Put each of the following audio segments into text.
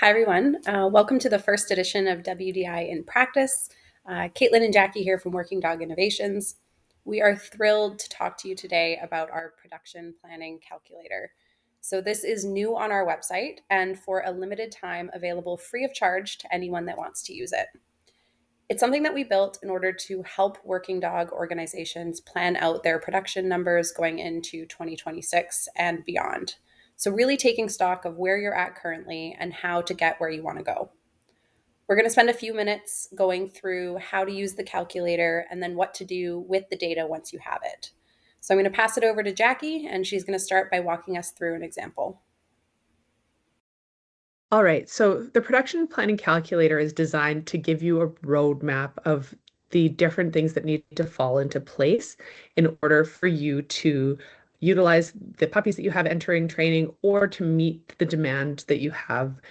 Hi, everyone. Welcome to the first edition of WDI in Practice. Caitlin and Jackie here from Working Dog Innovations. We are thrilled to talk to you today about our production planning calculator. So this is new on our website and for a limited time available free of charge to anyone that wants to use it. It's something that we built in order to help working dog organizations plan out their production numbers going into 2026 and beyond. So, really taking stock of where you're at currently and how to get where you want to go. We're going to spend a few minutes going through how to use the calculator and then what to do with the data once you have it. So, I'm going to pass it over to Jackie, and she's going to start by walking us through an example. All right, so the production planning calculator is designed to give you a roadmap of the different things that need to fall into place in order for you to utilize the puppies that you have entering training or to meet the demand that you have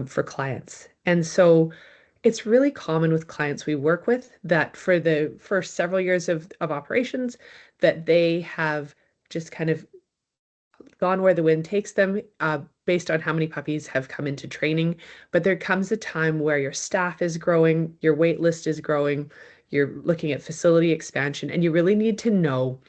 for clients. And so it's really common with clients we work with that for the first several years of operations that they have just kind of gone where the wind takes them based on how many puppies have come into training. But there comes a time where your staff is growing, your wait list is growing, you're looking at facility expansion, and you really need to know,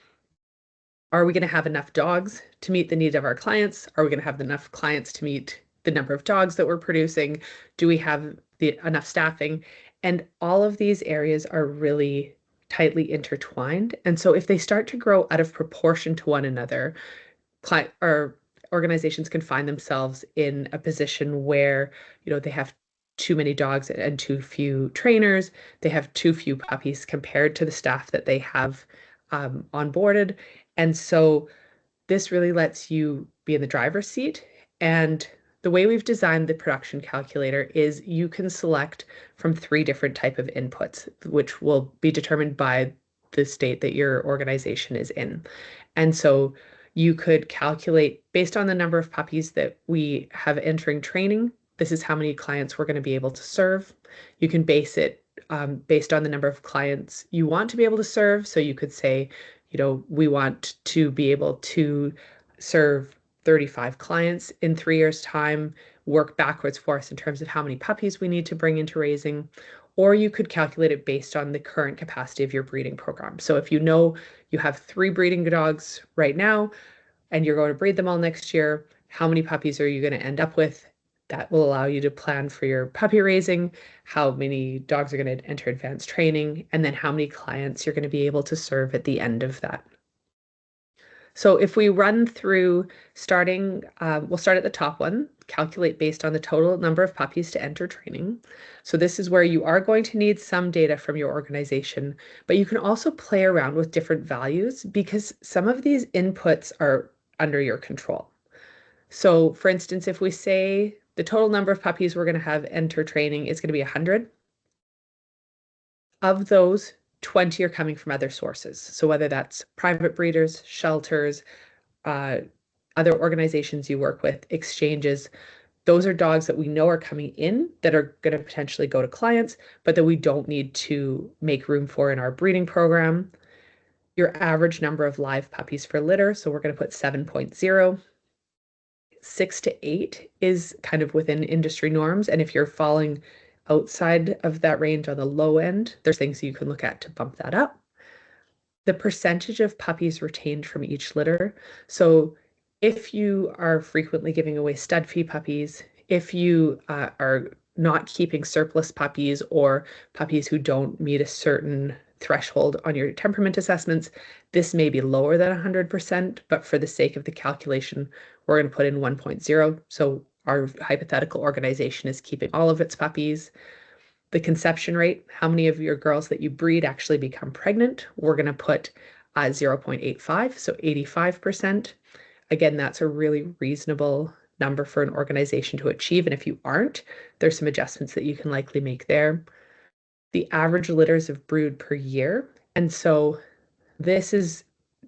are we going to have enough dogs to meet the needs of our clients? Are we going to have enough clients to meet the number of dogs that we're producing? Do we have enough staffing? And all of these areas are really tightly intertwined. And so if they start to grow out of proportion to one another, client or organizations can find themselves in a position where, they have too many dogs and too few trainers. They have too few puppies compared to the staff that they have onboarded. And so this really lets you be in the driver's seat. And the way we've designed the production calculator is you can select from three different type of inputs, which will be determined by the state that your organization is in. And so you could calculate based on the number of puppies that we have entering training. This is how many clients we're going to be able to serve. You can base it based on the number of clients you want to be able to serve. So you could say, we want to be able to serve 35 clients in 3 years' time, work backwards for us in terms of how many puppies we need to bring into raising. Or you could calculate it based on the current capacity of your breeding program. So if you know you have 3 breeding dogs right now and you're going to breed them all next year, how many puppies are you going to end up with? That will allow you to plan for your puppy raising, how many dogs are going to enter advanced training, and then how many clients you're going to be able to serve at the end of that. So if we run through we'll start at the top one, calculate based on the total number of puppies to enter training. So this is where you are going to need some data from your organization, but you can also play around with different values because some of these inputs are under your control. So for instance, if we say the total number of puppies we're going to have enter training is going to be 100, of those, 20 are coming from other sources. So whether that's private breeders, shelters, uh, other organizations you work with, exchanges, those are dogs that we know are coming in that are going to potentially go to clients, but that we don't need to make room for in our breeding program. Your average number of live puppies per litter, so we're going to put 7.0. 6 to 8 is kind of within industry norms. And if you're falling outside of that range on the low end, there's things you can look at to bump that up. The percentage of puppies retained from each litter. So if you are frequently giving away stud fee puppies, if you are not keeping surplus puppies or puppies who don't meet a certain threshold on your temperament assessments, this may be lower than 100%, but for the sake of the calculation, we're going to put in 1.0. So our hypothetical organization is keeping all of its puppies. The conception rate, how many of your girls that you breed actually become pregnant, we're going to put 0.85, so 85%. Again, that's a really reasonable number for an organization to achieve. And if you aren't, there's some adjustments that you can likely make there. The average litters of brood per year. And so this is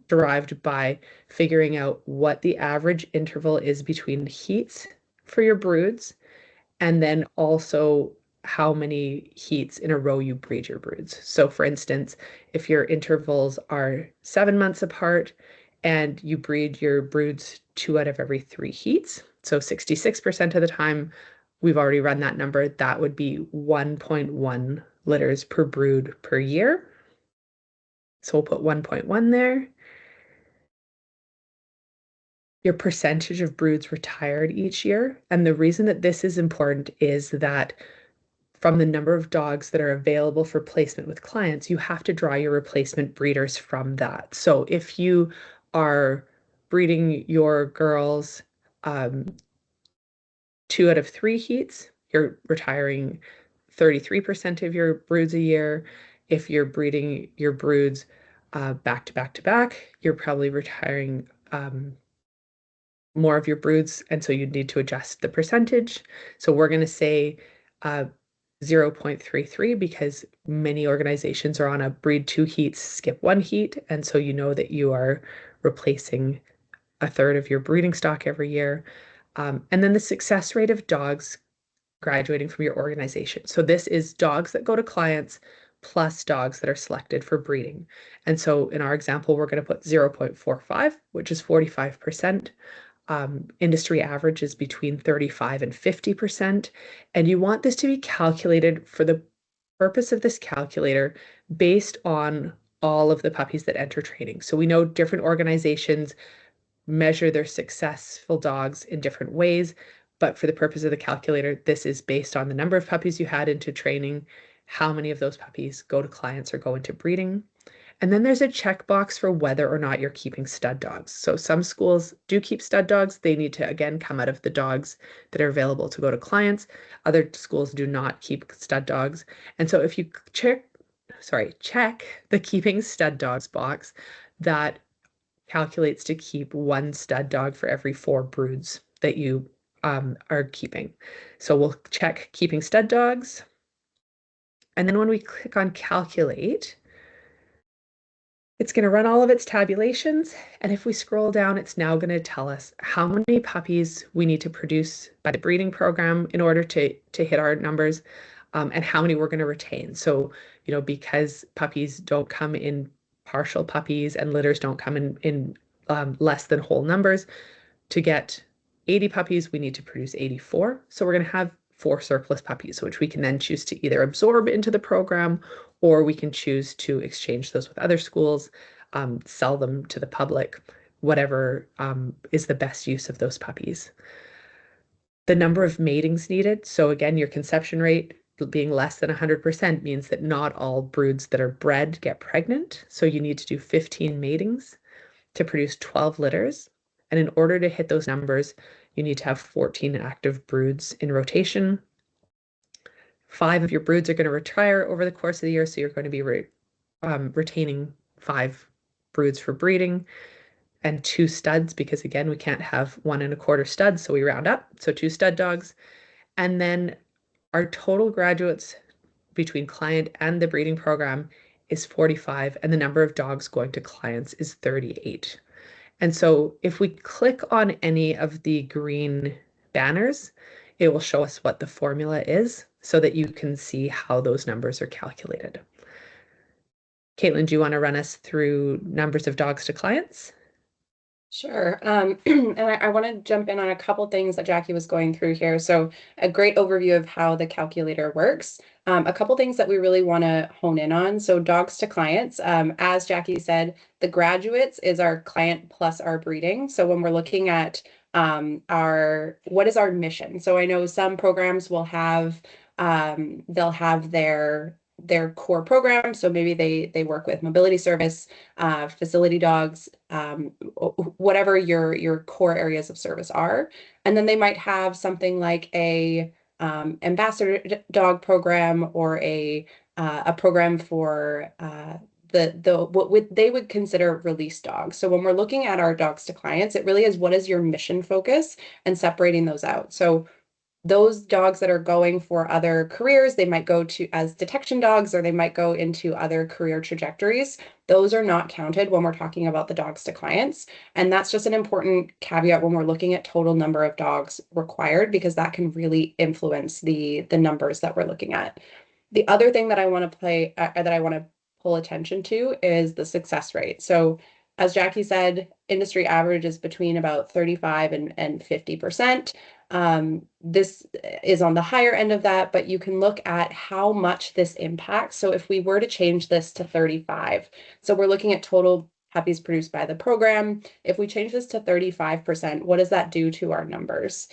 derived by figuring out what the average interval is between heats for your broods, and then also how many heats in a row you breed your broods. So for instance, if your intervals are 7 months apart and you breed your broods 2 out of every 3 heats, so 66% of the time, we've already run that number. That would be 1.1 litters per brood per year. So we'll put 1.1 there. Your percentage of broods retired each year. And the reason that this is important is that from the number of dogs that are available for placement with clients, you have to draw your replacement breeders from that. So if you are breeding your girls 2 out of 3 heats, you're retiring 33% of your broods a year. If you're breeding your broods back to back to back, you're probably retiring more of your broods, and so you'd need to adjust the percentage. So we're going to say 0.33 because many organizations are on a breed 2 heats, skip 1 heat, and so you know that you are replacing a third of your breeding stock every year. And then the success rate of dogs graduating from your organization. So this is dogs that go to clients plus dogs that are selected for breeding. And so in our example, we're going to put 0.45, which is 45%. Industry average is between 35 and 50%. And you want this to be calculated for the purpose of this calculator based on all of the puppies that enter training. So we know different organizations measure their successful dogs in different ways, but for the purpose of the calculator, this is based on the number of puppies you had into training, how many of those puppies go to clients or go into breeding. And then there's a checkbox for whether or not you're keeping stud dogs. So some schools do keep stud dogs. They need to, again, come out of the dogs that are available to go to clients. Other schools do not keep stud dogs. And so if you check the keeping stud dogs box, that calculates to keep 1 stud dog for every 4 broods that you are keeping. So we'll check keeping stud dogs. And then when we click on calculate, it's going to run all of its tabulations. And if we scroll down, it's now going to tell us how many puppies we need to produce by the breeding program in order to hit our numbers, and how many we're going to retain. So, because puppies don't come in partial puppies and litters don't come in less than whole numbers, to get 80 puppies, we need to produce 84. So we're going to have 4 surplus puppies, which we can then choose to either absorb into the program, or we can choose to exchange those with other schools, sell them to the public, whatever is the best use of those puppies. The number of matings needed. So again, your conception rate being less than 100% means that not all broods that are bred get pregnant. So you need to do 15 matings to produce 12 litters. And in order to hit those numbers, you need to have 14 active broods in rotation. 5 of your broods are going to retire over the course of the year, so you're going to be retaining 5 broods for breeding and 2 studs, because again, we can't have 1 1/4 studs, so we round up, so 2 stud dogs. And then our total graduates between client and the breeding program is 45, and the number of dogs going to clients is 38. And so if we click on any of the green banners, it will show us what the formula is so that you can see how those numbers are calculated. Caitlin, do you want to run us through numbers of dogs to clients? Sure. And I want to jump in on a couple things that Jackie was going through here. So a great overview of how the calculator works. A couple things that we really want to hone in on. So dogs to clients, as Jackie said, the graduates is our client plus our breeding. So when we're looking at what is our mission? So I know some programs will have they'll have their core program. So maybe they work with mobility service, facility dogs, whatever your core areas of service are. And then they might have something like a ambassador dog program, or a program for they would consider release dogs. So when we're looking at our dogs to clients, it really is, what is your mission focus, and separating those out. So those dogs that are going for other careers, they might go to as detection dogs, or they might go into other career trajectories. Those are not counted when we're talking about the dogs to clients. And that's just an important caveat when we're looking at total number of dogs required, because that can really influence the numbers that we're looking at. The other thing that I want to pull attention to is the success rate. So As Jackie said, industry average is between about 35 and 50%. This is on the higher end of that, but you can look at how much this impacts. So if we were to change this to 35, so we're looking at total puppies produced by the program. If we change this to 35%, what does that do to our numbers?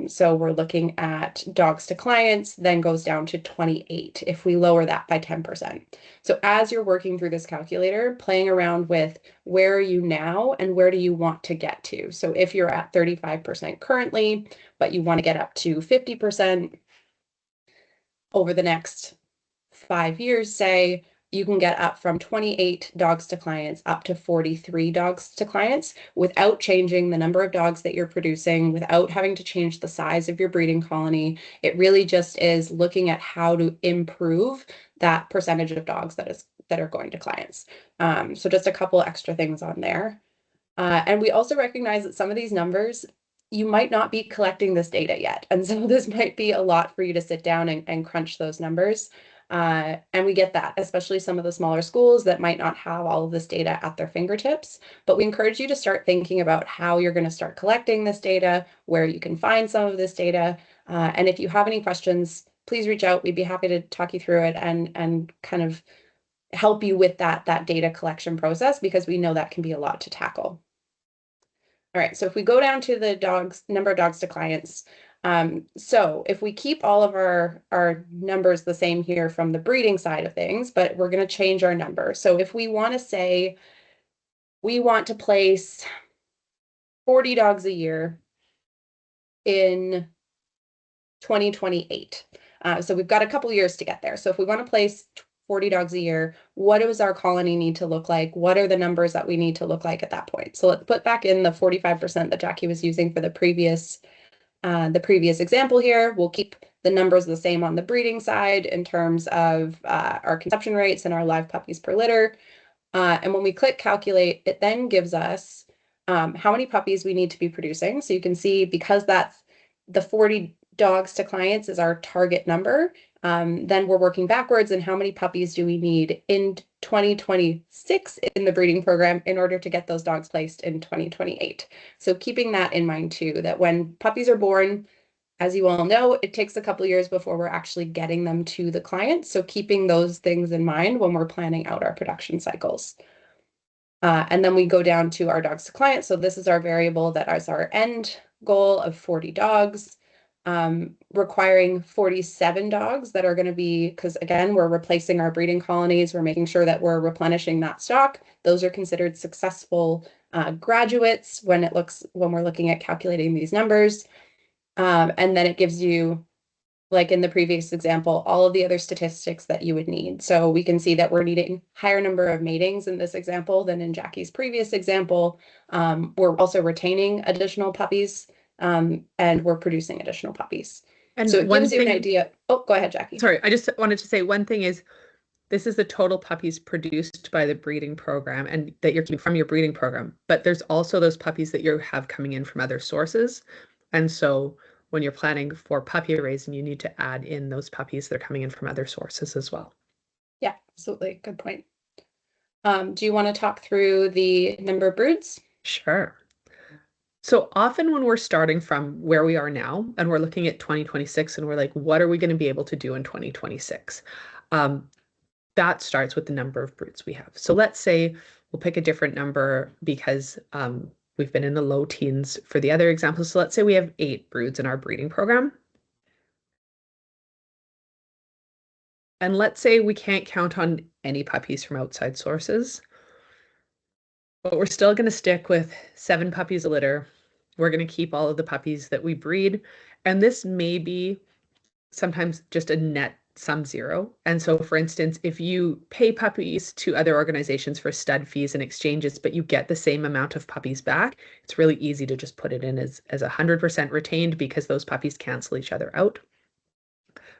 So we're looking at dogs to clients, then goes down to 28 if we lower that by 10%. So as you're working through this calculator, playing around with where are you now and where do you want to get to? So if you're at 35% currently, but you want to get up to 50% over the next 5 years, say, you can get up from 28 dogs to clients up to 43 dogs to clients without changing the number of dogs that you're producing, without having to change the size of your breeding colony. It really just is looking at how to improve that percentage of dogs that are going to clients. So just a couple extra things on there. And we also recognize that some of these numbers, you might not be collecting this data yet. And so this might be a lot for you to sit down and crunch those numbers. And we get that, especially some of the smaller schools that might not have all of this data at their fingertips. But we encourage you to start thinking about how you're going to start collecting this data, where you can find some of this data. And if you have any questions, please reach out. We'd be happy to talk you through it and kind of help you with that data collection process, because we know that can be a lot to tackle. All right, so if we go down to the number of dogs to clients, so if we keep all of our numbers the same here from the breeding side of things, but we're going to change our number. So if we want to say we want to place 40 dogs a year in 2028. So we've got a couple years to get there. So if we want to place 40 dogs a year, what does our colony need to look like? What are the numbers that we need to look like at that point? So let's put back in the 45% that Jackie was using for the previous example here. We'll keep the numbers the same on the breeding side in terms of our conception rates and our live puppies per litter. And when we click calculate, it then gives us how many puppies we need to be producing. So you can see, because that's the 40 dogs to clients is our target number, then we're working backwards, and how many puppies do we need in 2026 in the breeding program in order to get those dogs placed in 2028. So keeping that in mind too, that when puppies are born, as you all know, it takes a couple years before we're actually getting them to the client. So keeping those things in mind when we're planning out our production cycles. And then we go down to our dogs to clients. So this is our variable that is our end goal of 40 dogs, requiring 47 dogs that are going to be, because again, we're replacing our breeding colonies. We're making sure that we're replenishing that stock. Those are considered successful graduates when we're looking at calculating these numbers. And then it gives you, like in the previous example, all of the other statistics that you would need. So we can see that we're needing higher number of matings in this example than in Jackie's previous example. We're also retaining additional puppies, and we're producing additional puppies. And So it one gives you an thing, idea. Oh, go ahead, Jackie. sorry, I just wanted to say one thing is this is the total puppies produced by the breeding program and that you're keeping from your breeding program. But there's also those puppies that you have coming in from other sources. And so when you're planning for puppy raising, you need to add in those puppies that are coming in from other sources as well. Yeah, absolutely. Good point. Do you want to talk through the number of broods? Sure. So often when we're starting from where we are now and we're looking at 2026 and we're like, what are we going to be able to do in 2026? That starts with the number of broods we have. So let's say we'll pick a different number because we've been in the low teens for the other examples. So let's say we have 8 broods in our breeding program. And let's say we can't count on any puppies from outside sources, but we're still going to stick with 7 puppies a litter. We're going to keep all of the puppies that we breed. And this may be sometimes just a net sum zero. And so, for instance, if you pay puppies to other organizations for stud fees and exchanges, but you get the same amount of puppies back, it's really easy to just put it in as 100% retained because those puppies cancel each other out.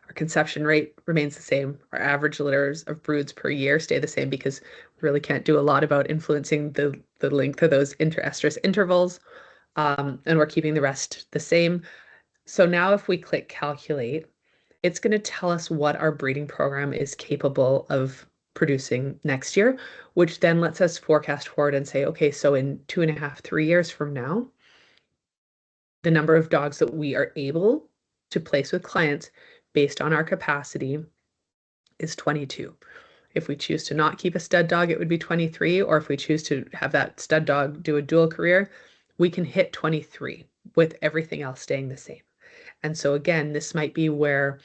Our conception rate remains the same. Our average litters of broods per year stay the same because we really can't do a lot about influencing the length of those interestrus intervals. And we're keeping the rest the same. So now if we click calculate, it's going to tell us what our breeding program is capable of producing next year, which then lets us forecast forward and say, okay, so in 2.5, 3 years from now, the number of dogs that we are able to place with clients based on our capacity is 22. If we choose to not keep a stud dog, it would be 23. Or if we choose to have that stud dog do a dual career, we can hit 23 with everything else staying the same. And so again, this might be where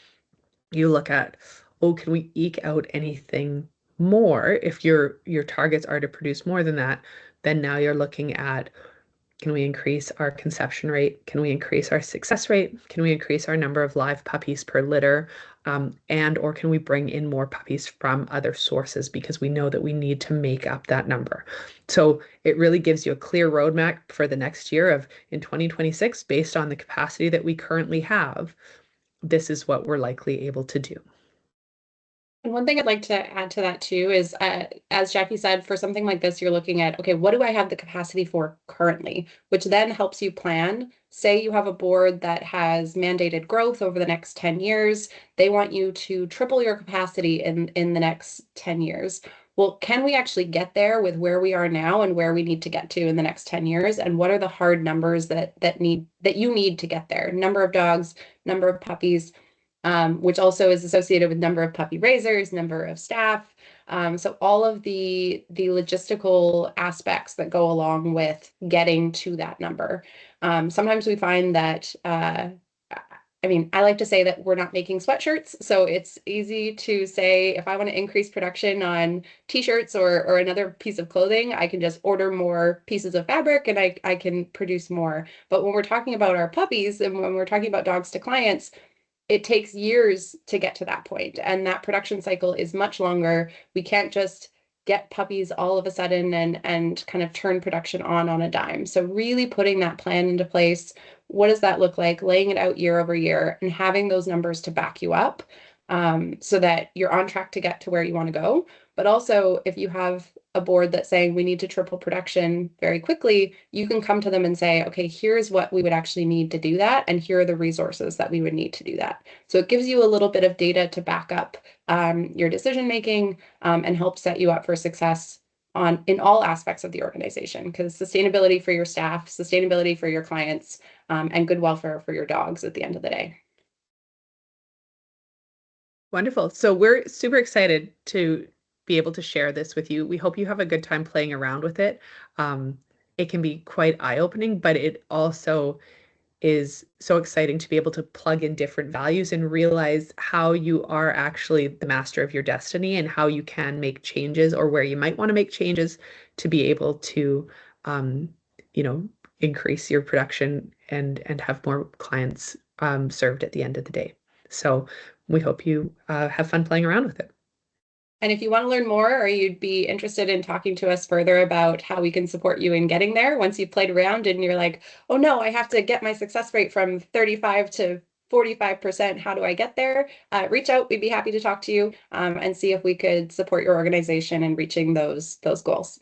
you look at, oh, can we eke out anything more? If your targets are to produce more than that, then now you're looking at, can we increase our conception rate? Can we increase our success rate? Can we increase our number of live puppies per litter? And or can we bring in more puppies from other sources because we know that we need to make up that number? So it really gives you a clear roadmap for the next year of in 2026, based on the capacity that we currently have, this is what we're likely able to do. And one thing I'd like to add to that too is, as Jackie said, for something like this, you're looking at, okay, what do I have the capacity for currently? Which then helps you plan. Say you have a board that has mandated growth over the next 10 years. They want you to triple your capacity in the next 10 years. Well, can we actually get there with where we are now and where we need to get to in the next 10 years? And what are the hard numbers that you need to get there? Number of dogs, number of puppies, which also is associated with number of puppy raisers, number of staff. So all of the logistical aspects that go along with getting to that number. Sometimes we find that, I mean, I like to say that we're not making sweatshirts, so it's easy to say if I want to increase production on t-shirts or another piece of clothing, I can just order more pieces of fabric and I can produce more. But when we're talking about our puppies and when we're talking about dogs to clients, it takes years to get to that point, and that production cycle is much longer. We can't just get puppies all of a sudden and kind of turn production on a dime. So really putting that plan into place, what does that look like? Laying it out year over year and having those numbers to back you up, so that you're on track to get to where you want to go. But also, if you have a board that's saying we need to triple production very quickly, you can come to them and say, okay, here's what we would actually need to do that, and here are the resources that we would need to do that. So it gives you a little bit of data to back up your decision making, and help set you up for success in all aspects of the organization, because sustainability for your staff, sustainability for your clients, and good welfare for your dogs at the end of the day. Wonderful. So we're super excited to be able to share this with you. We hope you have a good time playing around with it. Um, it can be quite eye-opening, but it also is so exciting to be able to plug in different values and realize how you are actually the master of your destiny and how you can make changes or where you might want to make changes to be able to, um, you know, increase your production and have more clients served at the end of the day. So we hope you have fun playing around with it. And if you want to learn more or you'd be interested in talking to us further about how we can support you in getting there, once you've played around and you're like, oh no, I have to get my success rate from 35 to 45%. How do I get there? Reach out. We'd be happy to talk to you, and see if we could support your organization in reaching those goals.